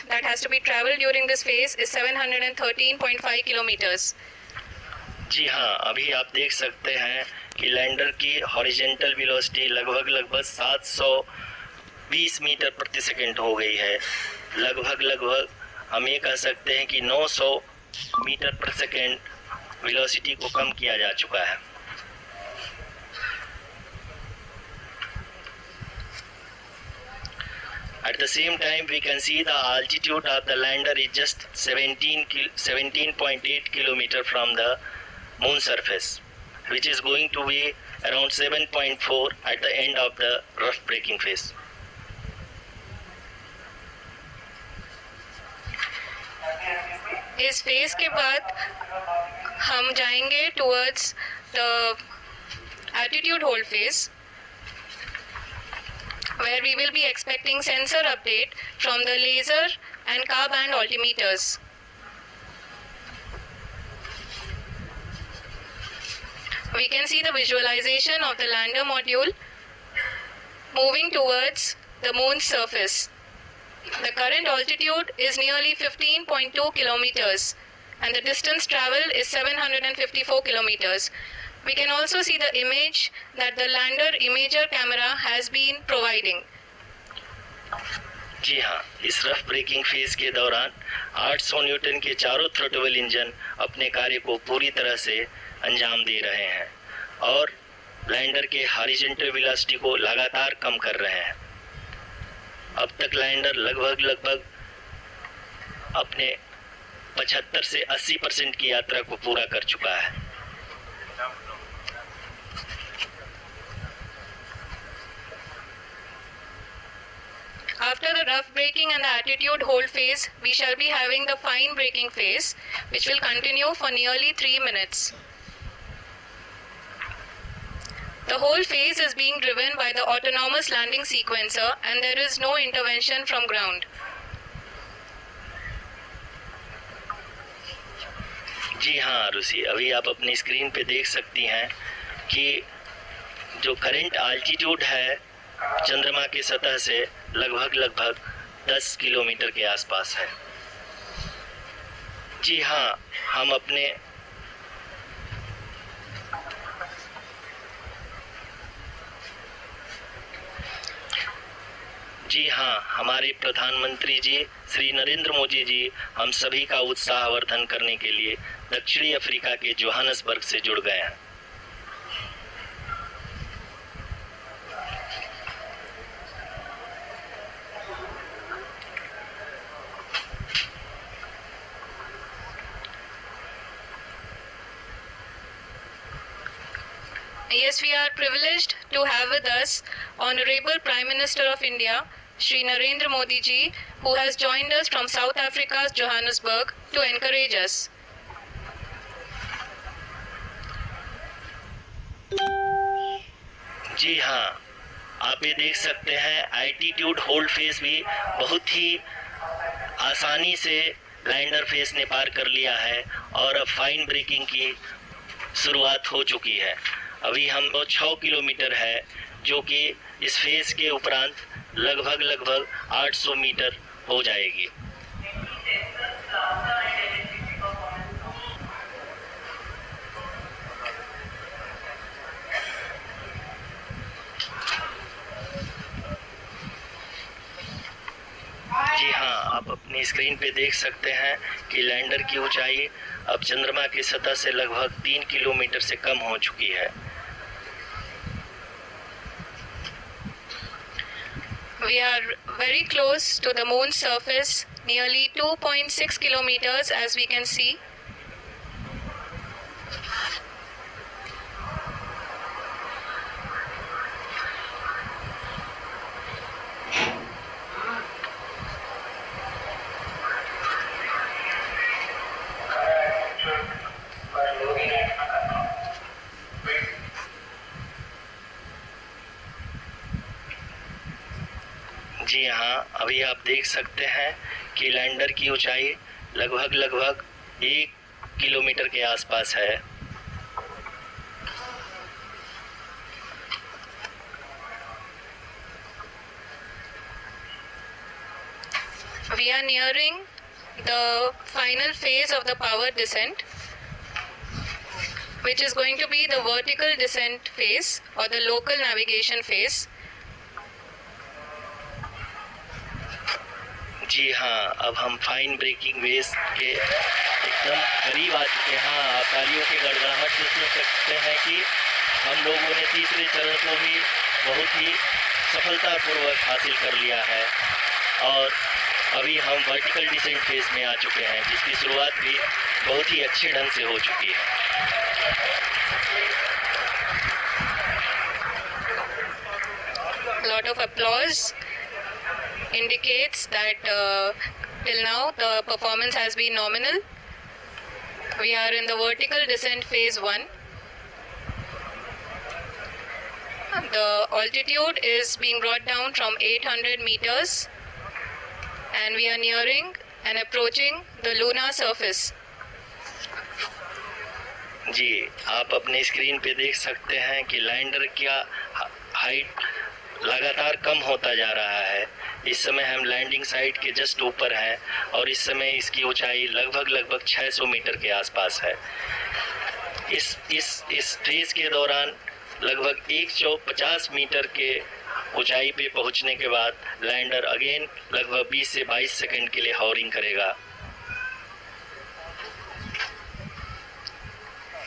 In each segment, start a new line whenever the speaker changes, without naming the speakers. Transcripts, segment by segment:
that has to be traveled during this phase is 713.5 kilometers.
जी हाँ, अभी आप देख सकते हैं कि लैंडर की हॉरिजेंटल वेलोसिटी लगभग 720 मीटर प्रति सेकंड हो गई है। लगभग हम ये कह सकते हैं कि 900 मीटर प्रति सेकंड वेलोसिटी को कम किया जा चुका है। At the same time, we can see the altitude of the lander is just 17.8 kilometer from the moon surface, which is going to be around 7.4 at the end of the rough braking phase.
इस phase के बाद हम जाएंगे towards the attitude hold phase, where we will be expecting sensor update from the laser and car band altimeters. We can see the visualization of the lander module moving towards the moon's surface. The current altitude is nearly 15.2 kilometers and the distance traveled is 754 kilometers. We can also see the image that the lander imager camera has been providing.
जी हाँ, इस rough breaking phase के दौरान 800 Newton के चारों throttle engine अपने कार्य को पूरी तरह से अंजाम दे रहे हैं और लैंडर के हॉरिजॉन्टल वेलोसिटी को लगातार कम कर रहे हैं। अब तक लैंडर लगभग अपने 75 से 80% की यात्रा को पूरा कर चुका है।
After the rough braking and the attitude hold phase, we shall be having the fine braking phase, which will continue for nearly 3 minutes. The whole phase is being driven by the autonomous landing sequencer and there is no intervention from ground.
जी हाँ आरुषि, अभी आप अपनी screen पे देख सकती हैं कि जो करंट आल्टीट्यूड है चंद्रमा की सतह से लगभग 10 किलोमीटर के आसपास है। जी हाँ, हमारे प्रधानमंत्री जी श्री नरेंद्र मोदी जी हम सभी का उत्साहवर्धन करने के लिए दक्षिणी अफ्रीका के जोहानसबर्ग से जुड़ गए हैं।
Yes, we are privileged to have with us Honorable Prime Minister of India, Shri Narendra Modi ji, who has joined us from South Africa's Johannesburg to encourage us.
जी हाँ, आप ये देख सकते हैं एल्टीट्यूड होल्ड फेज भी बहुत ही आसानी से लैंडर फेज ने पार कर लिया है और अब फाइन ब्रेकिंग की शुरुआत हो चुकी है। अभी हम 6 किलोमीटर है जो कि इस फेज के उपरांत लगभग 800 मीटर हो जाएगी। जी हाँ, आप अपनी स्क्रीन पे देख सकते हैं कि लैंडर की ऊंचाई अब चंद्रमा की सतह से लगभग 3 किलोमीटर से कम हो चुकी है।
We are very close to the moon's surface, nearly 2.6 kilometers as we can see.
जी हाँ, अभी आप देख सकते हैं कि लैंडर की ऊंचाई लगभग 1 किलोमीटर के आसपास है।
We are nearing the final phase of the power descent, which is going to be the vertical descent phase or the local navigation phase.
जी हाँ, अब हम फाइन ब्रेकिंग वेव्स के एकदम करीब आ चुके हैं। हाँ, आप तालियों की गड़गड़ाहट से सुन सकते हैं कि हम लोगों ने तीसरे चरण को भी बहुत ही सफलतापूर्वक हासिल कर लिया है और अभी हम वर्टिकल डिसेंट फेज में आ चुके हैं, जिसकी शुरुआत भी बहुत ही अच्छे ढंग से हो चुकी है।
Lot of applause indicates that till now the performance has been nominal. We are in the vertical descent phase 1. The altitude is being brought down from 800 meters and we are nearing and approaching the lunar surface.
जी, आप अपने screen पे देख सकते हैं कि lander का height लगातार कम होता जा रहा है। इस समय हम लैंडिंग साइट के जस्ट ऊपर हैं और इस समय इसकी ऊंचाई लगभग 600 मीटर के आसपास है। इस फेज के दौरान लगभग 150 मीटर के ऊंचाई पे पहुंचने के बाद लैंडर अगेन लगभग 20 से 22 सेकंड के लिए हॉवरिंग करेगा।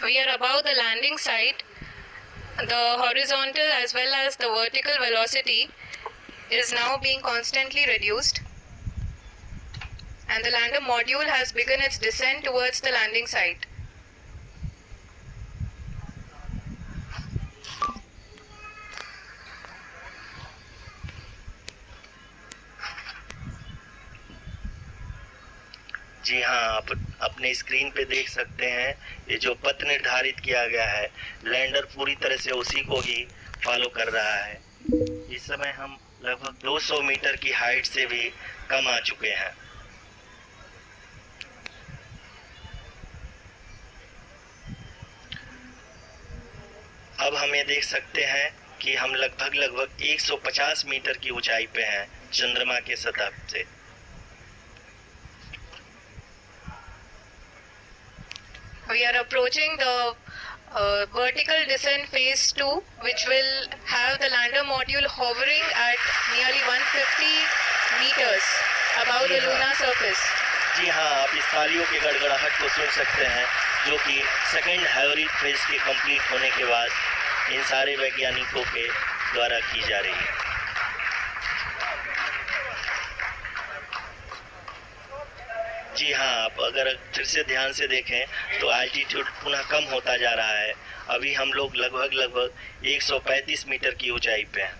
We are above the landing site. The horizontal as well as the vertical velocity is now being constantly reduced, and the lander module has begun its descent towards the landing site.
जी हाँ, आप अपने screen पे देख सकते हैं ये जो पथ निर्धारित किया गया है, लैंडर पूरी तरह से उसी को ही फॉलो कर रहा है। इस समय हम लगभग 200 मीटर की हाइट से भी कम आ चुके हैं। अब हम ये देख सकते हैं कि हम लगभग 150 मीटर की ऊंचाई पे हैं चंद्रमा के सतह से।
We are approaching the vertical descent phase 2, which will have the lander module hovering at nearly 150 meters above the lunar surface.
जी हाँ, आप इस तालियों की गड़गड़ाहट को सुन सकते हैं, जो कि सेकंड हैवरिंग फेज के कंप्लीट होने के बाद इन सारे वैज्ञानिकों के द्वारा की जा रही है। जी हाँ, आप अगर फिर से ध्यान से देखें तो एल्टीट्यूड पुनः कम होता जा रहा है। अभी हम लोग लगभग 135 मीटर की ऊंचाई पे हैं।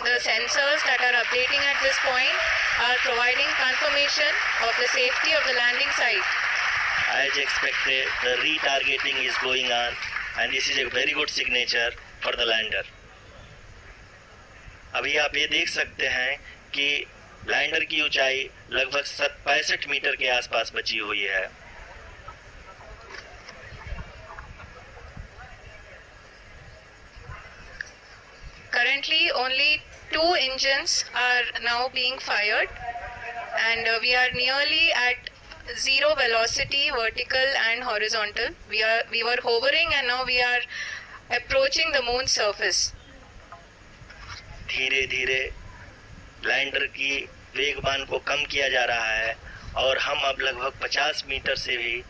The sensors that are updating at this point are providing confirmation of the safety of the landing site.
As expected, the retargeting is going on and this is a very good signature for the lander. अभी आप ये देख सकते हैं कि lander की ऊंचाई लगभग 65 मीटर के आसपास बची हुई है।
Currently, only 2 engines are now being fired, and we are nearly at zero velocity, vertical and horizontal. We were hovering, and now we are approaching the moon's surface.
धीरे धीरे लैंडर की वेगमान को कम किया जा रहा है और हम अब लगभग 50 मीटर से भी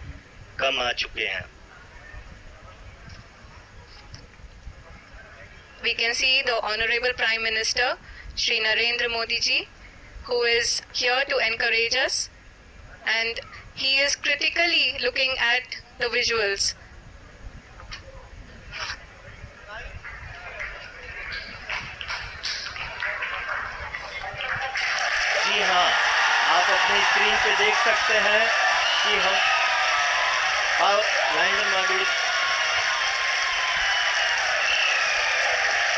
कम आ चुके हैं।
We can see the Honorable Prime Minister, Shri Narendra Modi ji, who is here to encourage us, and he is critically looking at the visuals.
जी हाँ, आप अपने स्क्रीन पे देख सकते हैं कि हम lander module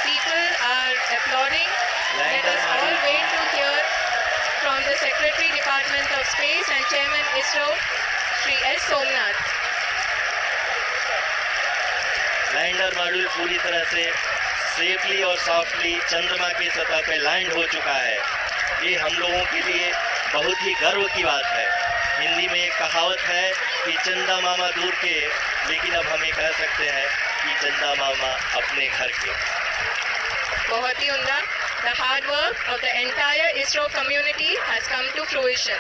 People are applauding. Let us all wait to hear from the Secretary Department of Space and Chairman ISRO, Shri S. Somnath.
Lander module पूरी तरह से सेफली और सॉफ्टली चंद्रमा की सतह पे लैंड हो चुका है। ये हम लोगों के लिए बहुत ही गर्व की बात है। हिंदी में एक कहावत है कि चंदा मामा दूर के, लेकिन अब हम ये कह सकते हैं कि चंदा मामा अपने घर के।
बहुत ही उम्दा। The hard work of the entire ISRO community has come to fruition.